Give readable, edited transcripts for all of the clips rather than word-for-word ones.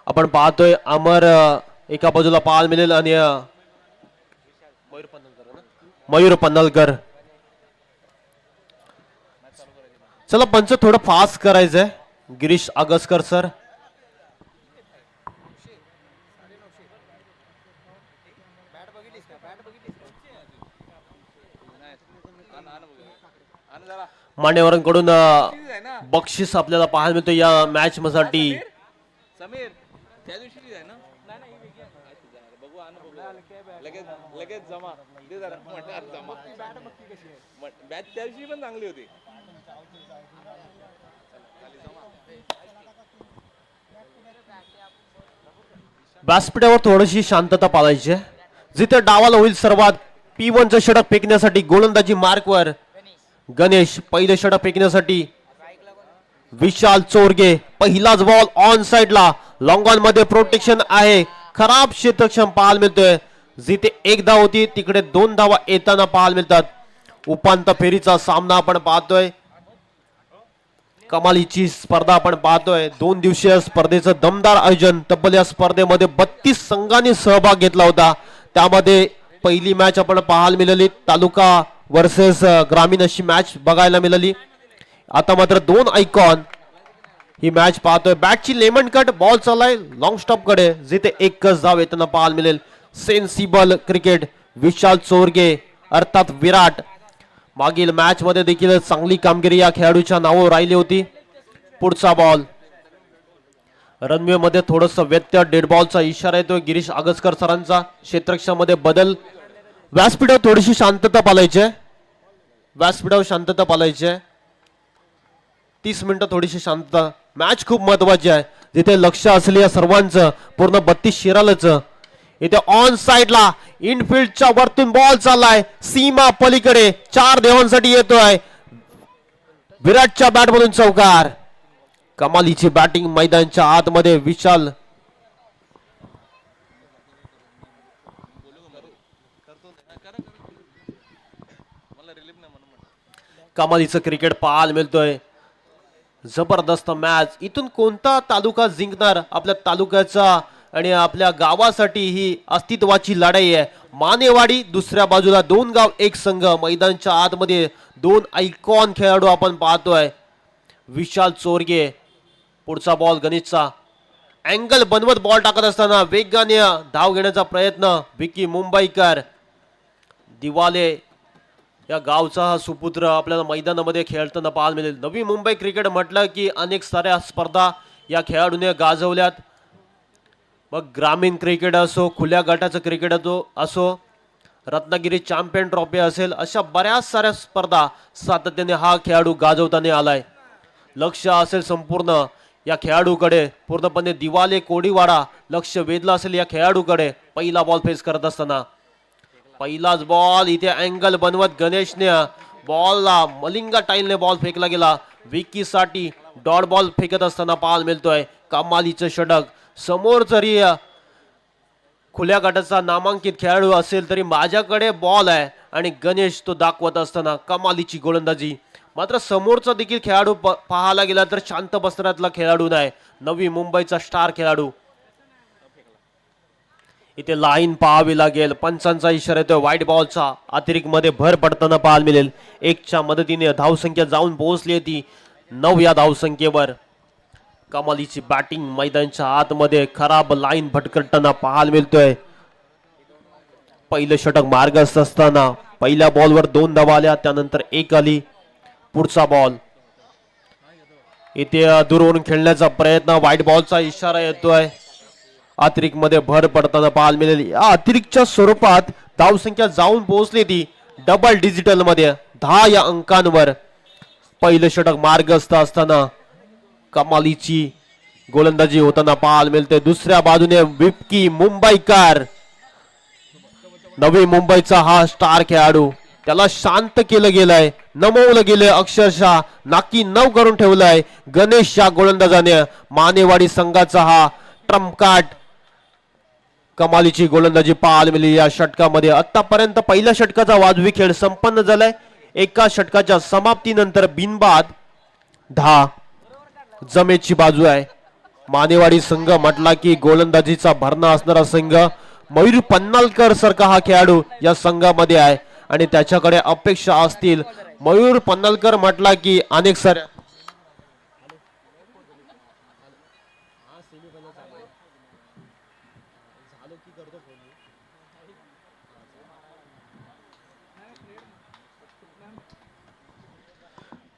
आपण पाहतोय अमर एका बाजूला पाहायला मिळेल आणि मयूर पन्नालकर. चला पंच थोडं फास्ट करायचंय. गिरीश आगसकर सर. मान्यवरांकडून बक्षीस आपल्याला पाहायला मिळतं या मॅच साठी. समीर त्या दिवशी आहे ना बघू लगेच लगेच जमा दे जरा जमा बॅच त्या दिवशी पण चांगली होती. व्यासपीठावर थोडीशी शांतता पाळायची आहे. जिथे डावाला होईल सर्वात P1चं षटक फेकण्यासाठी गोलंदाजी मार्कवर गणेश. पहिले षटक फेकण्यासाठी विशाल चोरगे. पहिलाच बॉल ऑन साइडला. लॉंग ऑन मध्ये प्रोटेक्शन आहे. खराब क्षेत्रक्षम पाहायला मिळतोय. जिथे एक धाव होती तिकडे 2 धावा येताना पाहायला मिळतात. उपांत्य फेरीचा सामना आपण पाहतोय. कमालीची स्पर्धा आपण पाहतोय. 2 दिवसीय स्पर्धेचं दमदार आयोजन. तब्बल या स्पर्धेमध्ये 32 संघांनी सहभाग घेतला होता. त्यामध्ये पहिली मॅच आपण पाहायला मिळाली तालुका वर्सेस ग्रामीण अशी मॅच बघायला मिळाली. आता मात्र 2 आयकॉन ही मॅच पाहतोय. बॅटची लेमन कट. बॉल चाललाय लॉंग स्टॉप कडे जिथे एकच धाव येताना पाहायला मिळेल. Sensible cricket. विशाल चोरगे अर्थात विराट. मागील मॅच मध्ये देखील चांगली कामगिरी या खेळाडूच्या नावावर राहिली होती. पुढचा बॉल रनवे मध्ये थोडस व्यत्यय. डेड बॉलचा इशारा येतोय गिरीश आगसकर सरांचा. क्षेत्रक्षामध्ये बदल. व्यासपीठावर थोडीशी शांतता पाळायची आहे. व्यासपीठावर शांतता पाळायची आहे. 30 मिनिटं थोडीशी शांतता. मॅच खूप महत्वाची आहे. जिथे लक्ष असले या सर्वांचं पूर्ण 32 शिरालच. इथे ऑन साइडला इनफिल्डच्या वरतून बॉल चाललाय सीमा पलीकडे. 4 धावांसाठी येतोय. विराटच्या बॅटमधून चौकार. कमालीची बॅटिंग मैदानाच्या आतमध्ये. विशाल कमालीचं क्रिकेट पाहायला मिळतोय. जबरदस्त मॅच. इथून कोणता तालुका जिंकणार आपल्या तालुक्याचा आणि आपल्या गावासाठी ही अस्तित्वाची लढाई आहे. मानेवाडी दुसऱ्या बाजूला 2 गाव 1 संघ. मैदानाच्या आतमध्ये 2 आयकॉन खेळाडू आपण पाहतोय. विशाल चोरगे. पुढचा बॉल गणेशचा. अँगल बनवत बॉल टाकत असताना वेगाने धाव घेण्याचा प्रयत्न. विकी मुंबईकर. दिवाले या गावचा हा सुपुत्र आपल्याला मैदानामध्ये खेळताना पाहायला मिळेल. नवी मुंबई क्रिकेट म्हटलं की अनेक साऱ्या स्पर्धा या खेळाडूने गाजवल्यात. मग ग्रामीण क्रिकेट असो, खुल्या गटाचं क्रिकेट असो, रत्नागिरी चॅम्पियन ट्रॉफी असेल, अशा बऱ्याच साऱ्या स्पर्धा सातत्याने हा खेळाडू गाजवताना आलाय. लक्ष असेल संपूर्ण या खेळाडूकडे. पूर्णपणे दिवाले कोडीवाडा लक्ष वेधलं असेल या खेळाडूकडे. पहिला बॉल फेस करत असताना पहिलाच बॉल. इथे अँगल बनवत गणेशने बॉलला मलिंगा टाईलने बॉल फेकला गेला. विकीसाठी डॉट बॉल फेकत असताना पाहायला मिळतोय. कमालीचं षटक. समोर जरी खुल्या गटाचा नामांकित खेळाडू असेल तरी माझ्याकडे बॉल आहे आणि गणेश तो दाखवत असताना कमालीची गोलंदाजी. मात्र समोरचा देखील खेळाडू पाहायला गेला तर शांत बसण्यातला खेळाडू नाही. नवी मुंबईचा स्टार खेळाडू. इथे लाईन पाहावी लागेल. पंचांचा इशारा येतोय. व्हाईट बॉलचा अतिरिक्त मध्ये भर पडताना पाहायला मिळेल. 1च्या मदतीने धावसंख्या जाऊन पोहोचली होती 9 या धावसंख्येवर. कमालीची बॅटिंग. मैदानाच्या आतमध्ये खराब लाईन भटकटताना पाहायला मिळतोय. पहिलं षटक मार्गस्थ असताना पहिल्या बॉलवर 2 धावा आल्या. त्यानंतर 1 आली. पुढचा बॉल इथे दूरवरून खेळण्याचा प्रयत्न. व्हाईट बॉलचा इशारा येतोय. अतिरिक्त मध्ये भर पडताना पाहायला मिळेल. या अतिरिक्तच्या स्वरूपात धावसंख्या जाऊन पोहोचली ती डबल डिजिटल मध्ये 10 या अंकांवर. पहिलं षटक मार्गस्थ असताना कमालीची गोलंदाजी होताना पाहायला मिळते. दुसऱ्या बाजूने विकी मुंबईकर. नवी मुंबईचा हा स्टार खेळाडू. त्याला शांत केलं गेलंय. नमवलं गेलंय. अक्षरशः नाकी 9 करून ठेवलंय गणेश या गोलंदाजाने. मानेवाडी संघाचा हा ट्रम्प कार्ड. कमालीची गोलंदाजी पाहायला मिळाली या षटकामध्ये. आतापर्यंत पहिल्या षटकाचा वाजवी खेळ संपन्न झालाय. एका षटकाच्या समाप्तीनंतर बिनबाद 10 जमेची बाजू आहे. मानेवाडी संघ म्हटला की गोलंदाजीचा भरणा असणारा संघ मयूर पन्नालकर सारखा हा खेळाडू या संघामध्ये आहे आणि त्याच्याकडे अपेक्षा असतील. मयूर पन्नालकर म्हटला की अनेक साऱ्या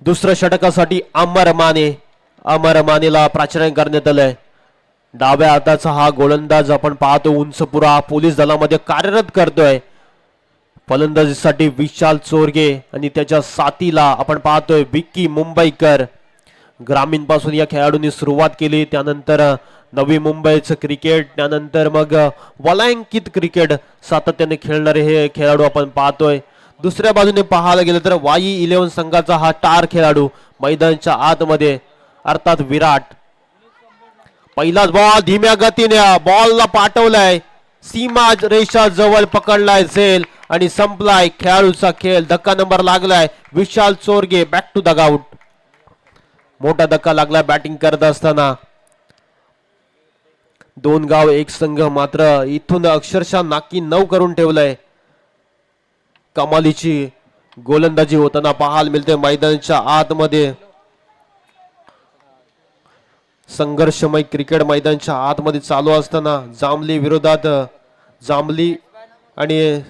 दुसऱ्या षटकासाठी अमर मानेला प्राचार्य करण्यात आलंय. डाव्या हाताचा हा गोलंदाज आपण पाहतो उंचपुरा पोलीस दलामध्ये कार्यरत करतोय. फलंदाजीसाठी विशाल चोरगे आणि त्याच्या साथीला आपण पाहतोय विक्की मुंबईकर. ग्रामीण पासून या खेळाडूंनी सुरुवात केली, त्यानंतर नवी मुंबईचं क्रिकेट, त्यानंतर मग वलयांकित क्रिकेट सातत्याने खेळणारे हे खेळाडू आपण पाहतोय. दुसऱ्या बाजूने पाहायला गेलं तर वाई 11 संघाचा हा स्टार खेळाडू मैदानाच्या आतमध्ये अर्थात विराट. पहिलाच बॉल धीम्या गतीने बॉलला पाठवलाय, सीमा रेषा जवळ पकडलाय झेल आणि संपलाय खेळाडूचा खेळ. धक्का नंबर लागलाय Vishal Chorge back to the out. मोठा धक्का लागला बॅटिंग करत असताना. दोन गाव एक संघ मात्र इथून अक्षरशः नाकी 9 करून ठेवलंय. कमालीची गोलंदाजी होताना पाहायला मिळते मैदानाच्या आतमध्ये. संघर्षमय क्रिकेट मैदानाच्या आतमध्ये चालू असताना जांभली विरोधात जांभली आणि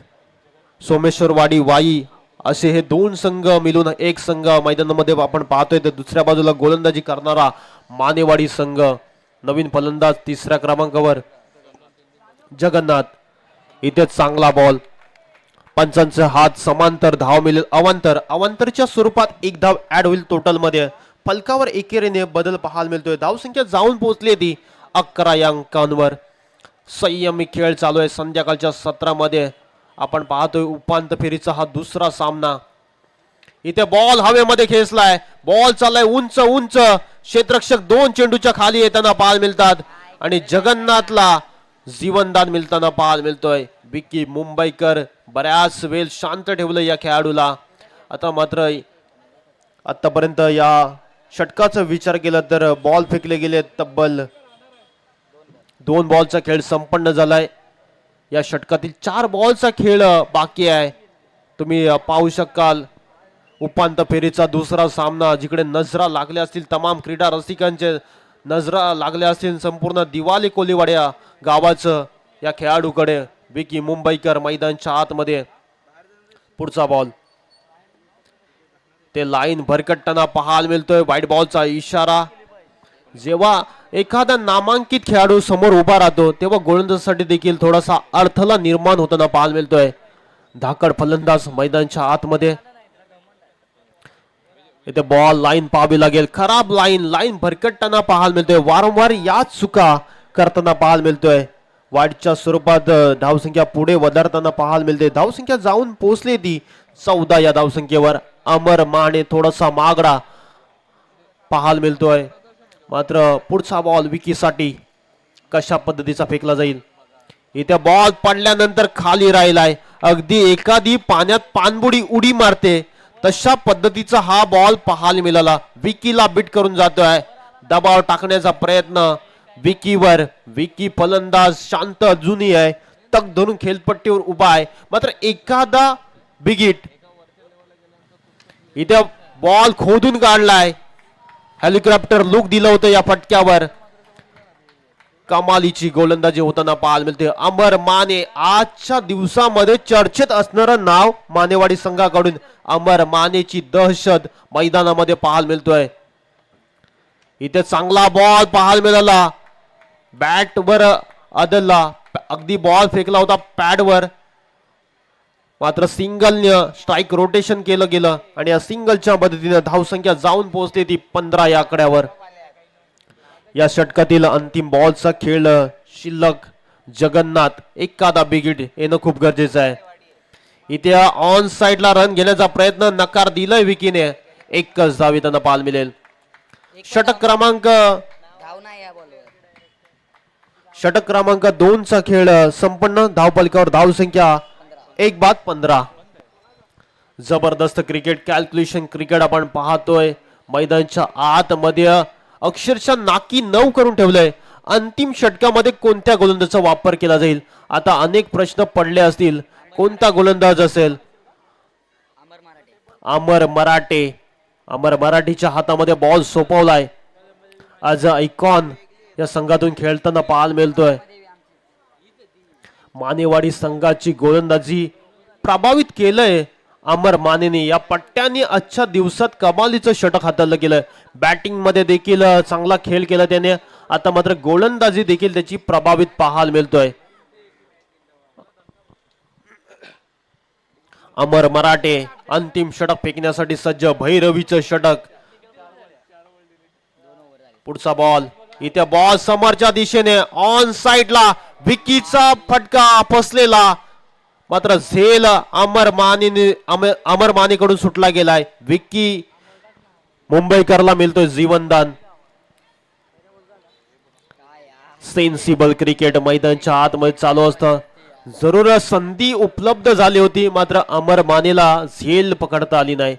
सोमेश्वरवाडी वाई असे हे दोन संघ मिळून एक संघ मैदानामध्ये आपण पाहतोय. तर दुसऱ्या बाजूला गोलंदाजी करणारा मानेवाडी संघ. नवीन फलंदाज तिसऱ्या क्रमांकावर जगन्नाथ. इथे चांगला बॉल, पंचांचे हात समांतर, धाव मिळेल अवांतरच्या स्वरूपात एक धाव ऍड होईल टोटल मध्ये. फलकावर एकेरीने बदल पाहायला मिळतोय. धावसंख्या जाऊन पोहोचली ती 11 या अंकांवर. संयमी खेळ चालू आहे संध्याकाळच्या सत्रामध्ये. आपण पाहतोय उपांत्य फेरीचा हा दुसरा सामना. इथे बॉल हवेमध्ये खेचलाय, बॉल चाललाय उंच उंच. क्षेत्ररक्षक 2 चेंडूच्या खाली येताना पाहायला मिळतात आणि जगन्नाथला जीवनदान मिळताना पाहायला मिळतोय. विक्की मुंबईकर बऱ्याच वेळ शांत ठेवलं या खेळाडूला. आता मात्र आतापर्यंत या षटकाचा विचार केला तर बॉल फेकले गेले तब्बल 2 बॉलचा खेळ संपन्न झालाय. या षटकातील 4 बॉलचा खेळ बाकी आहे. तुम्ही पाहू शकाल उपांत्य फेरीचा दुसरा सामना जिकडे नजरा लागल्या असतील, तमाम क्रीडा रसिकांचे नजरा लागल्या असतील संपूर्ण दिवाली कोलीवाड्या गावाचं या खेळाडूकडे. विकी मुंबईकर मैदानाच्या आतमध्ये. पुढचा बॉल ते लाईन भरकटताना पाहायला मिळतोय. व्हाईट बॉलचा इशारा. जेव्हा एखादा नामांकित खेळाडू समोर उभा राहतो तेव्हा गोलंदाजीसाठी देखील थोडासा अडथळा निर्माण होताना पाहायला मिळतोय. धाकड फलंदाज मैदानाच्या आतमध्ये. इथे बॉल लाईन पाहावी लागेल. खराब लाईन भरकटताना पाहायला मिळतोय. वारंवार याच चुका करताना पाहायला मिळतोय. वाईटच्या स्वरूपात धावसंख्या पुढे वधारताना पाहायला मिळते. धावसंख्या जाऊन पोहोचली ती 14 या धावसंख्येवर. अमर माने थोडासा मागडा पाहायला मिळतोय. मात्र पुढचा बॉल विकीसाठी कशा पद्धतीचा फेकला जाईल. इथे बॉल पडल्यानंतर खाली राहिलाय. अगदी एखादी पाण्यात पाणबुडी उडी मारते तशा पद्धतीचा हा बॉल पाहायला मिळाला. विकीला बीट करून जातोय. दबाव टाकण्याचा प्रयत्न विकीवर. विकी फलंदाज शांत अजूनही आहे, तग धरून खेळपट्टीवर उभा आहे. मात्र एखादा बिगिट. इथे बॉल खोदून काढलाय. हेलिकॉप्टर लुक दिलं होतं या फटक्यावर. कमालीची गोलंदाजी होताना पाहायला मिळते. अमर माने आजच्या दिवसामध्ये चर्चेत असणारं नाव मानेवाडी संघाकडून. अमर मानेची दहशत मैदानामध्ये पाहायला मिळतोय. इथे चांगला बॉल पाहायला मिळाला. बॅट वर आदलला, अगदी बॉल फेकला होता पॅडवर. मात्र सिंगल स्ट्राईक रोटेशन केलं गेलं आणि या सिंगलच्या मदतीने धावसंख्या जाऊन पोहोचते ती 15 या आकड्यावर. या षटकातील अंतिम बॉलचा खेळ शिल्लक. जगन्नाथ एखादा बिगिट येणं खूप गरजेचं आहे. इथे ऑन साइडला रन घेण्याचा प्रयत्न नकार दिलाय विकीने. एकच धाव येताना पाहायला मिळेल. षटक क्रमांक 2 चा खेळ संपन्न. धावपलकावर धावसंख्या 1-15. जबरदस्त क्रिकेट, कॅल्क्युलेशन क्रिकेट आपण पाहतोय. मैदानाच्या आतमध्ये अक्षरशः नाकी 9 करून ठेवलंय. अंतिम षटकामध्ये कोणत्या गोलंदाजाचा वापर केला जाईल आता अनेक प्रश्न पडले असतील. कोणता गोलंदाज असेल? अमर मराठीच्या हातामध्ये बॉल सोपवलाय. आज आयकॉन या संघातून खेळताना पाहायला मिळतोय. मानेवाडी संघाची गोलंदाजी प्रभावित केलंय अमर मानेने. या पट्ट्याने आजच्या दिवसात कमालीचं षटक हाताळलं गेलं. बॅटिंग मध्ये देखील चांगला खेळ केला त्याने. आता मात्र गोलंदाजी देखील त्याची प्रभावित पाहायला मिळतोय. अमर मराठे अंतिम षटक फेकण्यासाठी सज्ज. भैरवीचं षटक. पुढचा बॉल. इथे बॉल समोरच्या दिशेने ऑन साइडला. विकीचा फटका फसलेला. मात्र झेल अमर मानेकडून सुटला गेलाय. विकी मुंबईकरला मिळतोय जीवनदान. सेन्सिबल क्रिकेट मैदानच्या आतमध्ये चालू असतं. जरूर संधी उपलब्ध झाली होती मात्र अमर मानेला झेल पकडता आली नाही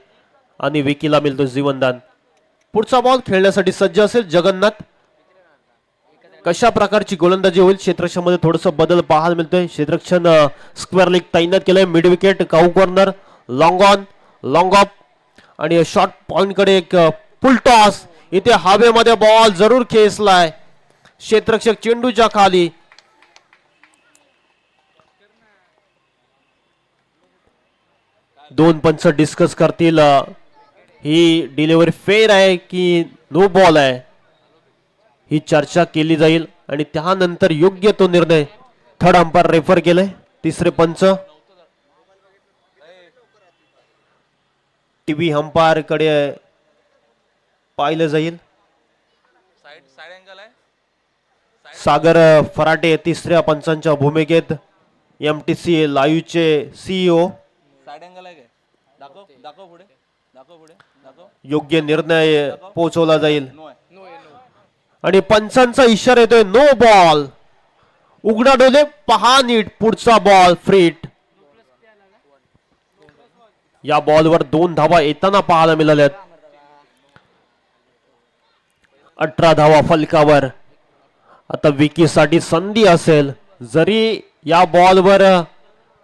आणि विकीला मिळतो जीवनदान. पुढचा बॉल खेळण्यासाठी सज्ज असेल जगन्नाथ. कशा प्रकारची गोलंदाजी होईल? क्षेत्ररक्षणामध्ये थोडस बदल पाहायला मिळतोय. क्षेत्ररक्षण स्क्वेअर लेग तैनात केलंय. Mid wicket, cow corner, long on, long of आणि शॉर्ट पॉइंट कडे एक फुल टॉस. इथे हवेमध्ये बॉल जरूर खेचलाय. क्षेत्ररक्षक चेंडूच्या खाली. दोन पंच डिस्कस करतील ही डिलिव्हरी फेअर आहे की नो बॉल आहे, ही चर्चा केली जाईल आणि त्यानंतर योग्य तो निर्णय थर्ड अंपायर रेफर केलाय. तिसरे पंच टीव्ही अंपायर कडे पाहिलं जाईल. सागर फराटे तिसऱ्या पंचांच्या भूमिकेत. MTC लाईव्हचे CEO. योग्य निर्णय पोहोचवला जाईल आणि पंचांचा इशारा येतोय नो बॉल. उघडा डोले पहा नीट. पुढचा बॉल फ्रीट. या बॉलवर 2 धावा येताना पाहायला मिळाल्यात. 18 धावा फलकावर. आता विकीसाठी संधी असेल. जरी या बॉलवर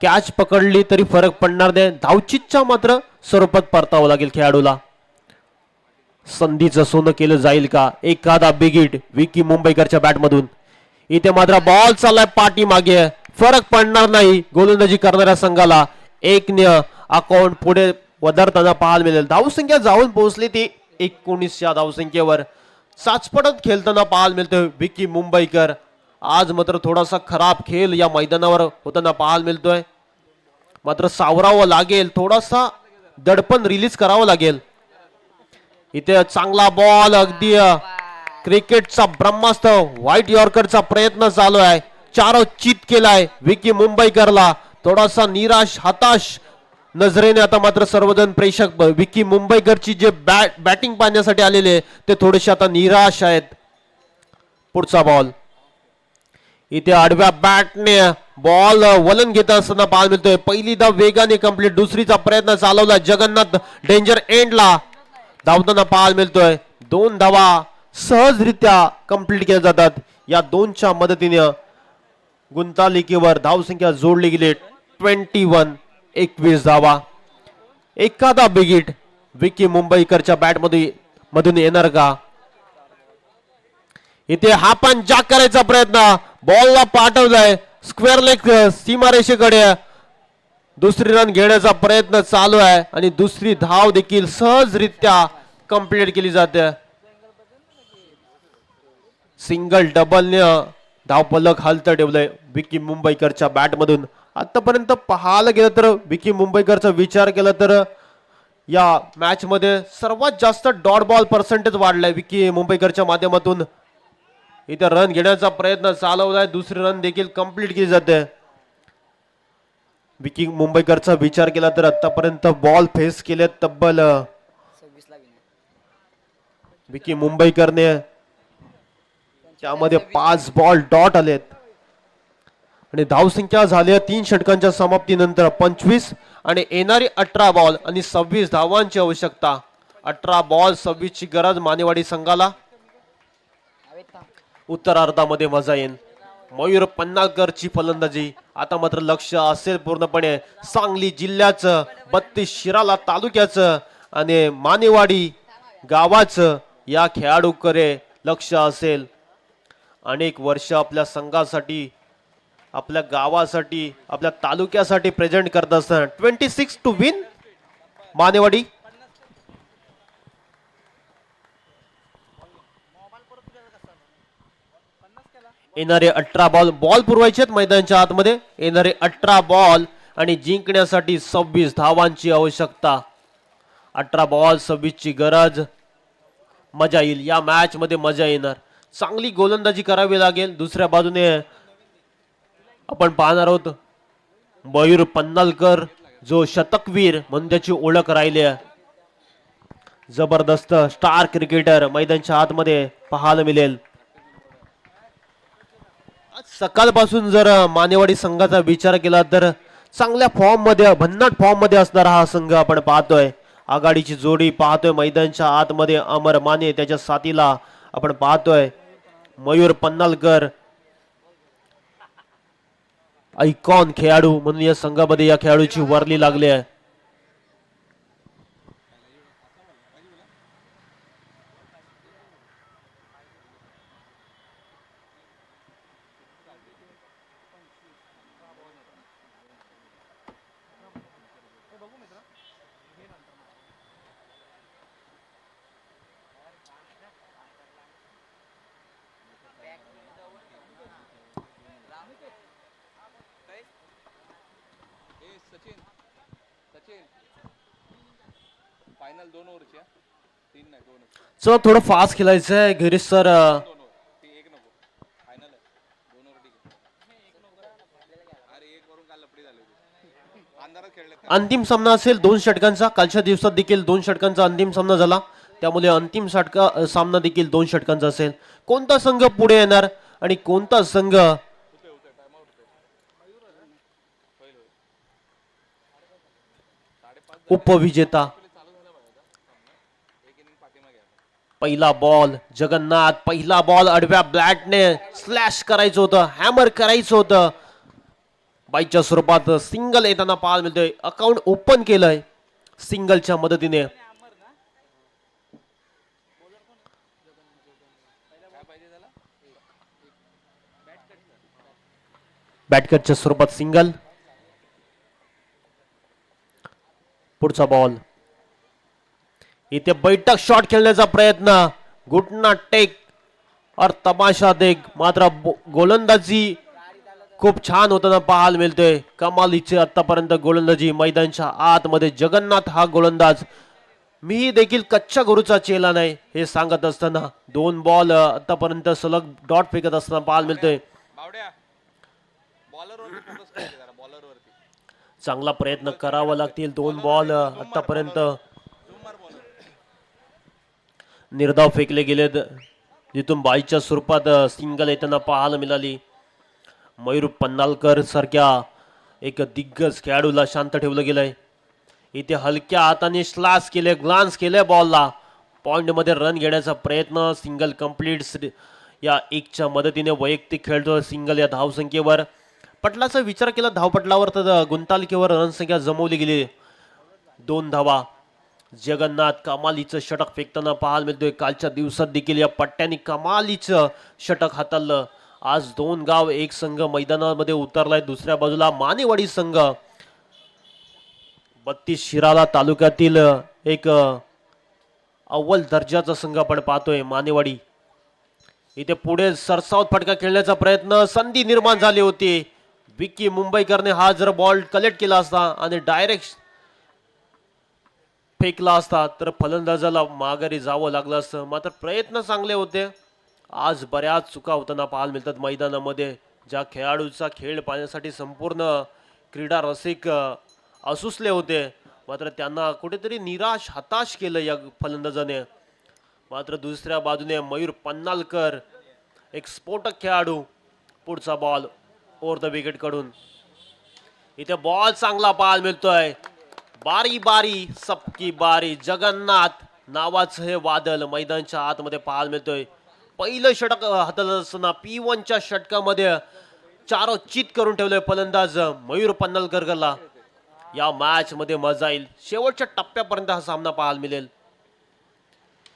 कॅच पकडली तरी फरक पडणार नाही. धावचीतच्या मात्र स्वरूपात परतावं लागेल खेळाडूला. संधीचं सोनं केलं जाईल का? एखादा बिग हिट विकी मुंबईकरच्या बॅटमधून. इथे मात्र बॉल चाललाय पाठीमागे. फरक पडणार नाही गोलंदाजी करणाऱ्या संघाला. 1 अकाउंट पुढे वधारताना पाहायला मिळेल. धावसंख्या जाऊन पोहोचली ती 19 या धावसंख्येवर. चाचपडत खेळताना पाहायला मिळतोय विकी मुंबईकर. आज मात्र थोडासा खराब खेळ या मैदानावर होताना पाहायला मिळतोय. मात्र सावरावं लागेल. थोडासा दडपण रिलीज करावं लागेल. इथे चांगला बॉल. अगदी क्रिकेटचा ब्रह्मास्त्र व्हाईट यॉर्करचा प्रयत्न चालू आहे. चारो चित केलाय विकी मुंबईकरला. थोडासा निराश हताश नजरेने आता मात्र सर्वजण प्रेक्षक विकी मुंबईकरची जे बॅटिंग पाहण्यासाठी आलेले ते थोडेसे आता निराश आहेत. पुढचा बॉल. इथे आडव्या बॅटने बॉल वलन घेत असताना पाहायला मिळतोय. पहिली धाव वेगाने कंप्लीट. दुसरीचा प्रयत्न चालवला जगन्नाथ. डेंजर एंडला धावताना पाहायला मिळतोय. 2 धावा सहजरित्या कंप्लीट केल्या जातात. या 2च्या मदतीने गुंतालिकेवर धावसंख्या जोडली गेली 21. 21 धावा. एखादा बिग हिट विकी मुंबईकरच्या मधून येणार का? इथे हा पण जाक करायचा प्रयत्न. बॉलला पाठवलाय स्क्वेअर लेग सीमारेषेकडे. दुसरी रन घेण्याचा प्रयत्न चालू आहे आणि दुसरी धाव देखील सहजरित्या कंप्लीट केली जाते. सिंगल डबलने धावफलक हालत ठेवलंय विकी मुंबईकरच्या बॅटमधून. आतापर्यंत पाहायला गेलं तर विकी मुंबईकरचा विचार केला तर या मॅच मध्ये सर्वात जास्त डॉट बॉल पर्सेंटेज वाढलाय विकी मुंबईकरच्या माध्यमातून. इथे रन घेण्याचा प्रयत्न चालवलाय. दुसरी रन देखील कंप्लीट केली जाते. विकी मुंबईकरचा विचार केला तर आतापर्यंत बॉल फेस केले तब्बल 26. विकी मुंबईकरने त्यामध्ये 5 बॉल डॉट आलेत आणि धावसंख्या झाली 3 षटकांच्या समाप्तीनंतर 25 आणि येणारी 18 बॉल आणि 26 धावांची आवश्यकता. 18 बॉल 26 ची गरज मानेवाडी संघाला. उत्तरार्धामध्ये मजा येईल. मयूर पन्नालकरची फलंदाजी. आता मात्र लक्ष असेल पूर्णपणे सांगली जिल्ह्याचं, 32 शिराळा तालुक्याचं आणि मानेवाडी गावाचं या खेळाडूकडे लक्ष असेल. अनेक वर्ष आपल्या संघासाठी, आपल्या गावासाठी, आपल्या तालुक्यासाठी प्रेझेंट करत असताना 26 टू विन मानेवाडी. येणारे 18 बॉल पुरवायचे आहेत मैदानाच्या आतमध्ये. येणारे 18 बॉल आणि जिंकण्यासाठी 26 धावांची आवश्यकता. 18 बॉल 26 ची गरज. मजा येईल या मॅच मध्ये, मजा येणार. चांगली गोलंदाजी करावी लागेल. दुसऱ्या बाजूने आपण पाहणार आहोत मयूर पन्नालकर, जो शतकवीर म्हणून त्याची ओळख राहिली आहे. जबरदस्त स्टार क्रिकेटर मैदानाच्या आतमध्ये पाहायला मिळेल. सकाळपासून जर मानेवाडी संघाचा विचार केला तर चांगल्या फॉर्म मध्ये, भन्नाट फॉर्म मध्ये असणारा हा संघ आपण पाहतोय. आघाडीची जोडी पाहतोय मैदानाच्या आतमध्ये. अमर माने त्याच्या साथीला आपण पाहतोय. मयूर पन्नालकर आयकॉन खेळाडू म्हणून या संघामध्ये या खेळाडूची वर्ली लागली आहे. सचिन सचिन फायनल 2 ओव्हरची 3 नाही 2. चला थोडं फास्ट खेळायचं आहे गिरीश सर. 2 ओव्हर ती 1 नको. फायनल आहे 2 ओव्हर ठीक आहे. अरे 1 वरून काल लपडी झाली होती. अंधारात खेळले. अंतिम सामना असेल 2 षटकांचा. कालच्या दिवसात देखील 2 षटकांचा अंतिम सामना झाला, त्यामुळे अंतिम सामना देखील 2 षटकांचा असेल. कोणता संघ पुढे येणार आणि कोणता संघ उपविजेता. पहिला बॉल जगन्नाथ, पहिला बॉल आडव्या बॅटने स्लॅश करायचं होतं, हॅमर करायचं होतं. बाईच्या स्वरूपात सिंगल येताना पाहायला मिळतोय. अकाउंट ओपन केलंय सिंगलच्या मदतीने. बॅटकटच्या स्वरूपात सिंगल. पुढचा बॉल. इथे बैठक शॉट खेळण्याचा प्रयत्न. घुटना टेक और तमाशा देख. मात्र गोलंदाजी खूप छान होताना पाहायला मिळतोय. कमालीचे आतापर्यंत गोलंदाजी मैदानाच्या आतमध्ये. जगन्नाथ हा गोलंदाज. मी देखील कच्च्या गुरुचा चेला नाही हे सांगत असताना 2 बॉल आतापर्यंत सलग डॉट फेकत असताना पाहायला मिळतोय. चांगला प्रयत्न करावा लागतील. 2 बॉल आतापर्यंत निर्धाव फेकले गेलेत, जिथून बाईच्या स्वरूपात सिंगल येताना पाहायला मिळाली. मयूर पन्नालकर सारख्या एक दिग्गज खेळाडूला शांत ठेवलं गेलंय. इथे हलक्या हाताने स्लॅश केले, ग्लान्स केले बॉलला. पॉइंट मध्ये रन घेण्याचा प्रयत्न. Single complete. या 1च्या मदतीने वैयक्तिक खेळतो सिंगल या धावसंख्येवर. पटलाचा विचार केला धावपटलावर तर गुंतालिकेवर रणसंख्या जमवली गेली. 2 धावा. जगन्नाथ कमालीचं षटक फेकताना पाहायला मिळतोय. कालच्या दिवसात देखील या पट्ट्याने कमालीचं षटक हाताळलं. आज 2 गाव 1 संघ मैदानामध्ये उतरलाय. दुसऱ्या बाजूला मानेवाडी संघ, 32 शिराळा तालुक्यातील एक अव्वल दर्जाचा संघ आपण पाहतोय मानेवाडी. इथे पुढे सरसावत फटका खेळण्याचा प्रयत्न. संधी निर्माण झाली होती. विक्की मुंबईकरने हा जर बॉल कलेक्ट केला असता आणि डायरेक्ट फेकला असता तर फलंदाजाला माघारी जावं लागलं असतं. मात्र प्रयत्न चांगले होते. आज बऱ्याच चुका होताना पाहायला मिळतात मैदानामध्ये. ज्या खेळाडूचा खेळ पाहण्यासाठी संपूर्ण क्रीडा रसिक असुसले होते, मात्र त्यांना कुठेतरी निराश, हताश केलं या फलंदाजाने. मात्र दुसऱ्या बाजूने मयूर पन्नालकर एक स्फोटक खेळाडू. पुढचा बॉल ओव्हर द विकेट कडून. इथे बॉल चांगला पाहायला मिळतोय. बारी बारी सबकी बारी. जगन्नाथ नावाचं हे वादळ मैदानाच्या आतमध्ये पाहायला मिळतोय. पहिलं षटक हातात असताना P1च्या षटकामध्ये चारोचित करून ठेवलंय फलंदाज मयूर पन्हाळकरला. या मॅच मध्ये मजा येईल, शेवटच्या टप्प्यापर्यंत हा सामना पाहायला मिळेल.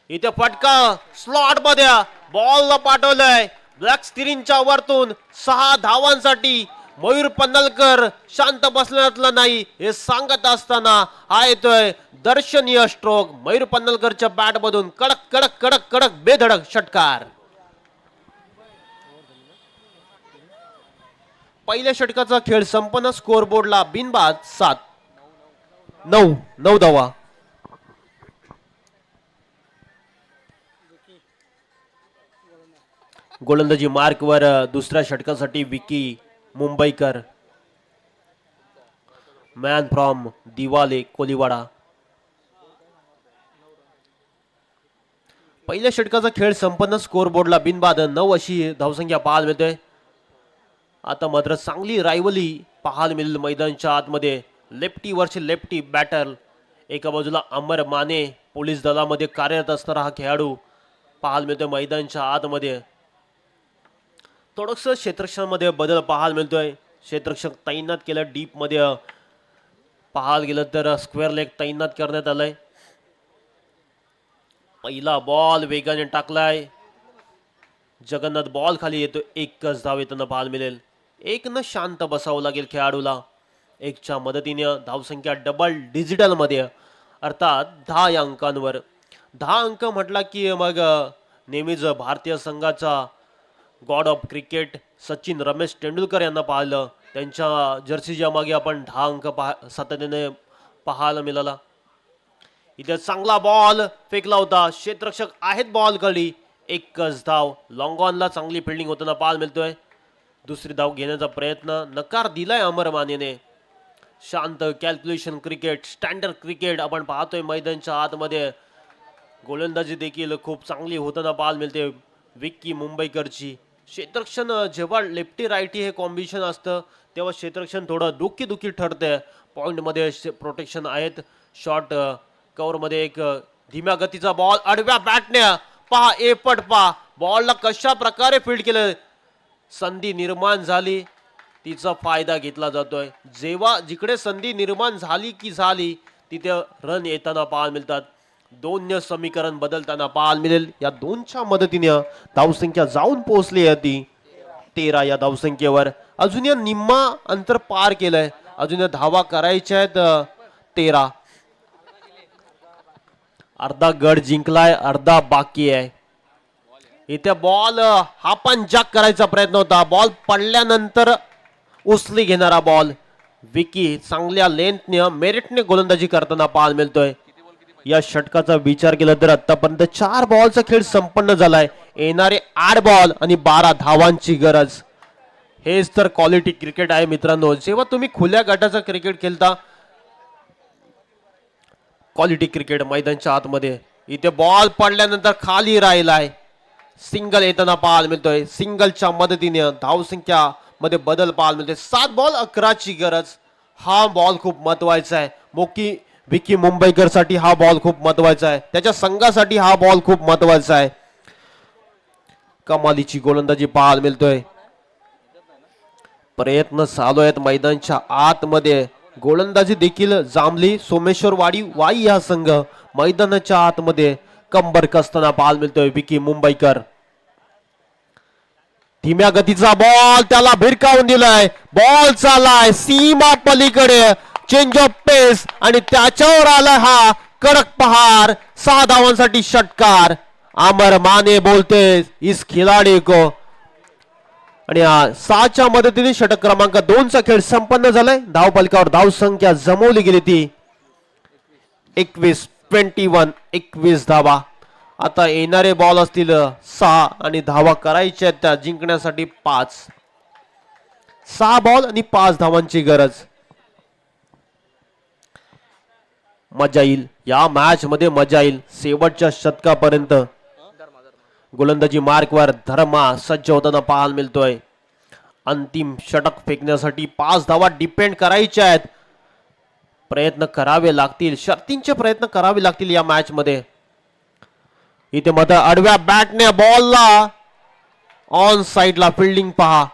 इथे फटका स्लॉट मध्ये बॉलला पाठवलंय ब्लॅक स्क्रीनच्या वरतून 6 धावांसाठी. मयूर पन्हाळकर शांत बसण्यातला नाही हे सांगत असताना हा येतोय दर्शनीय स्ट्रोक. मयूर पन्हाळकरच्या बॅट मधून कडक कडक कडक कडक बेधडक षटकार. पहिल्या षटकाचा खेळ संपन्न. स्कोर बोर्डला बिनबाद 7-9 धावा. गोलंदाजी मार्कवर दुसऱ्या षटकासाठी विकी मुंबईकर, मॅन फ्रॉम दिवाले कोलीवाडा. पहिल्या षटकाचा खेळ संपन्न. स्कोर बोर्डला बिनबाद 9 अशी धावसंख्या पाहायला मिळते. आता मात्र चांगली रायवली पाहायला मिळेल मैदानाच्या आतमध्ये. लेफ्टी वर्ष लेफ्टी बॅटर. एका बाजूला अमर माने पोलीस दलामध्ये कार्यरत असणारा हा खेळाडू पाहायला मिळतोय मैदानाच्या आतमध्ये. थोडंसं क्षेत्ररक्षणामध्ये बदल पाहायला मिळतोय. क्षेत्ररक्षक तैनात केलं डीप मध्ये पाहायला गेलं तर स्क्वेअर लेग तैनात करण्यात आलंय. पहिला बॉल वेगाने टाकलाय जगन्नाथ, बॉल खाली येतो. एकच धाव येताना पाहायला मिळेल. 1 शांत बसावं लागेल खेळाडूला. 1च्या मदतीने धावसंख्या डबल डिजिटल मध्ये अर्थात 10 या अंकांवर. 10 अंक म्हटला की मग नेहमीच भारतीय संघाचा God of cricket Sachin Ramesh Tendulkar यांना पाहिलं. त्यांच्या जर्सीच्या मागे आपण 10 अंक सातत्याने पाहायला मिळाला. इथे चांगला बॉल फेकला होता, क्षेत्ररक्षक आहेत बॉल कडे. एकच धाव. लॉंग ऑनला चांगली फिल्डिंग होताना पाहायला मिळतोय. दुसरी धाव घेण्याचा प्रयत्न नकार दिलाय अमर मानेने. शांत कॅल्क्युलेशन क्रिकेट, स्टँडर्ड क्रिकेट आपण पाहतोय मैदानाच्या आतमध्ये. गोलंदाजी देखील खूप चांगली होताना पाहायला मिळते विक्की मुंबईकरची. क्षेत्ररक्षण जेव्हा लेफ्टी राईटी हे कॉम्बिनेशन असतं तेव्हा क्षेत्ररक्षण थोडं दुखी ठरते. पॉइंटमध्ये प्रोटेक्शन आहेत. शॉर्ट कव्हरमध्ये एक धीम्या गतीचा बॉल आडव्या बॅटने पहा. एपट पहा बॉलला कशा प्रकारे फील्ड केलं. संधी निर्माण झाली तिचा फायदा घेतला जातोय. जेव्हा जिकडे संधी निर्माण झाली तिथे रन येताना पाहायला मिळतात. 2 समीकरण बदलताना पाहायला मिळेल. या 2च्या मदतीने धावसंख्या जाऊन पोहोचली होती 13 या धावसंख्येवर. अजून या निम्मा अंतर पार केलंय. अजून या धावा करायच्या आहेत 13. अर्धा गड जिंकलाय, अर्धा बाकी आहे. इथे बॉल हा पण जॅक करायचा प्रयत्न होता. बॉल पडल्यानंतर उचली घेणारा बॉल. विकी चांगल्या लेंथने मेरिटने गोलंदाजी करताना पाहायला मिळतोय. या षटकाचा विचार केला तर आतापर्यंत 4 बॉलचा खेळ संपन्न झालाय. येणारे 8 बॉल आणि 12 धावांची गरज. हेच तर क्वालिटी क्रिकेट आहे मित्रांनो. जेव्हा तुम्ही खुल्या गटाचा क्रिकेट खेळता, क्वालिटी क्रिकेट मैदानाच्या आतमध्ये. इथे बॉल पडल्यानंतर खाली राहिलाय. सिंगल येताना पाहायला मिळतोय. सिंगलच्या मदतीने धावसंख्या मध्ये बदल पाहायला मिळतोय. 7 बॉल 11ची गरज. हा बॉल खूप महत्वाचा आहे. विकी मुंबईकर साठी हा बॉल खूप महत्वाचा आहे. त्याच्या संघासाठी हा बॉल खूप महत्वाचा आहे. कमालीची गोलंदाजी पाहायला मिळतोय. प्रयत्न चालू आहेत मैदानाच्या आतमध्ये. गोलंदाजी देखील जांभली सोमेश्वर वाई हा संघ मैदानाच्या आतमध्ये कंबर कसताना पाहायला मिळतोय. विकी मुंबईकर धीम्या गतीचा बॉल त्याला भिरकावून दिलाय. बॉल चाललाय सीमा पलीकडे. चेंज ऑफ पेस आणि त्याच्यावर आला हा कडक पहार. 6 धावांसाठी षटकार. अमर माने बोलते इस खिलाडी को. आणि 6च्या मदतीने षटक क्रमांक 2चा खेळ संपन्न झालाय. धाव फलकावर धाव संख्या जमवली गेली ती 21 धावा. आता येणारे बॉल असतील 6 आणि धावा करायच्या आहेत त्या जिंकण्यासाठी 5. 6 बॉल आणि 5 धावांची गरज. मजा येईल या मॅच मध्ये, मजा येईल शेवटच्या शतकापर्यंत. गोलंदाजी मार्कवर धर्मा सज्ज होताना पाहायला मिळतोय. अंतिम षटक फेकण्यासाठी 5 धावा डिपेंड करायच्या आहेत. प्रयत्न करावे लागतील, शर्तींचे प्रयत्न करावे लागतील या मॅच मध्ये. इथे मात्र आडव्या बॅटने बॉलला ऑन साइडला फिल्डिंग पहा,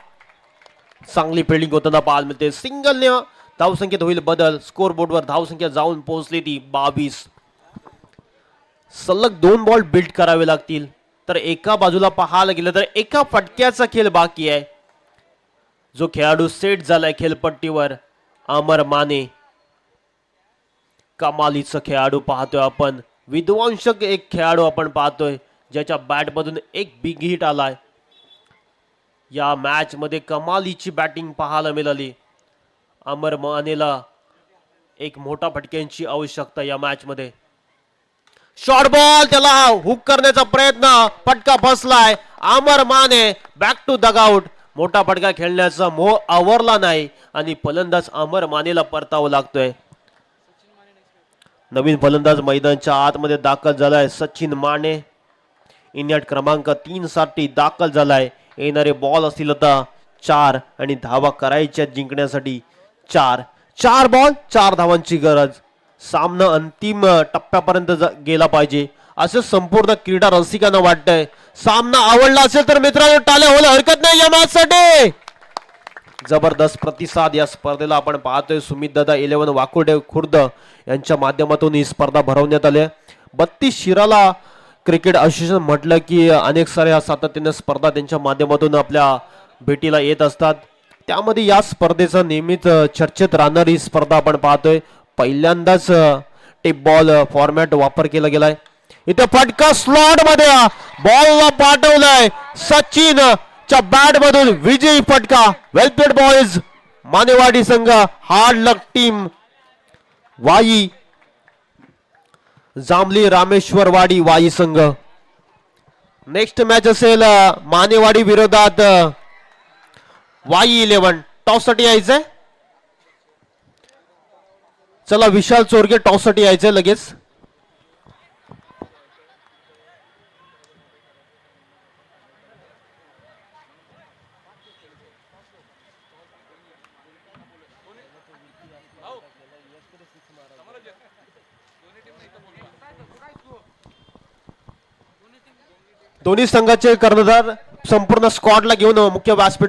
चांगली फिल्डिंग होताना पाहायला मिळते. सिंगलने धावसंख्येत होईल बदल. स्कोर बोर्डवर धावसंख्या जाऊन पोहोचली ती 22. सलग 2 बॉल बिल्ड करावे लागतील. तर एका बाजूला पाहायला गेलं तर एका फटक्याचा खेळ बाकी आहे. जो खेळाडू सेट झालाय खेळपट्टीवर अमर माने, कमालीचा खेळाडू पाहतोय आपण. विध्वंसक एक खेळाडू आपण पाहतोय ज्याच्या बॅट मधून एक बिग हिट आलाय. या मॅच मध्ये कमालीची बॅटिंग पाहायला मिळाली. अमर मानेला एक मोठा फटक्यांची आवश्यकता या मॅच मध्ये. शॉर्ट बॉल, त्याला हुक करण्याचा प्रयत्न, फटका फसलाय. अमर माने बॅक टू डगआउट. मोठा फटका खेळण्याचा मोह आवरला नाही आणि फलंदाज अमर मानेला परतावं लागतोय. नवीन फलंदाज मैदानाच्या आतमध्ये दाखल झालाय सचिन माने. इनिंग क्रमांक 3 साठी दाखल झालाय. येणारे बॉल असतील आता 4 आणि धावा करायच्या जिंकण्यासाठी 4 बॉल 4 धावांची गरज. सामना अंतिम टप्प्यापर्यंत गेला पाहिजे असं संपूर्ण क्रीडा रसिकांना वाटतंय. सामना आवडला असेल तर मित्रांनो टाळ्या व्हायला हरकत नाही या मॅच साठी. जबरदस्त प्रतिसाद या स्पर्धेला आपण पाहतोय. सुमित दादा 11 वाकुडे खुर्द यांच्या माध्यमातून ही स्पर्धा भरवण्यात आली. 32 शिराला क्रिकेट असोसिएशन म्हटलं की अनेक साऱ्या सातत्याने स्पर्धा त्यांच्या माध्यमातून आपल्या भेटीला येत असतात. त्यामध्ये या स्पर्धेचा नेहमीच चर्चेत राहणारी स्पर्धा आपण पाहतोय. पहिल्यांदाच टिप बॉल फॉर्मॅट वापर केला गेलाय. इथे फटका स्लॉट मध्ये बॉलला पाठवलाय. सचिन च्या बॅट मधून विजयी फटका. वेल प्लेड बॉयज. मानेवाडी संघ hard luck team Wai Jambhali Rameshwarwadi Wai संघ. नेक्स्ट मॅच असेल मानेवाडी विरोधात वाई 11. टॉस साठी यायचंय. चला विशाल चोरगे टॉस साठी यायचंय लगेच. दोन्ही संघाचे कर्णधार संपूर्ण स्क्वॉडला घेऊन मुख्य व्यासपीठ